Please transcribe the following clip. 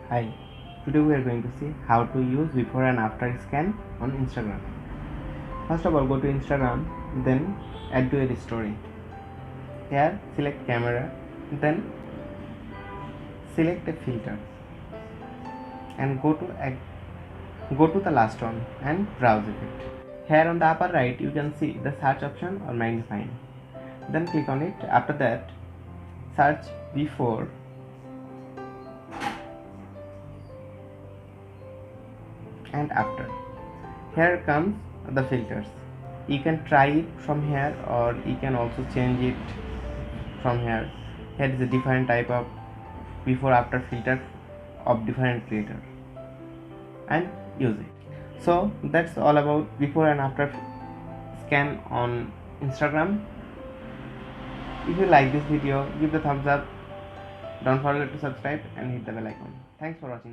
Hi, today we are going to see how to use before and after scan on Instagram. First of all, go to Instagram, then add to your story. Here select camera, then select a filter and go to the last one and browse it. Here on the upper right you can see the search option or magnifying. Then click on it. After that search before and after. Here comes the filters. You can try it from here or you can also change it from here. Here is a different type of before after filter of different creator and use it. So that's all about before and after scan on Instagram. If you like this video, give the thumbs up, don't forget to subscribe and hit the bell icon. Thanks for watching.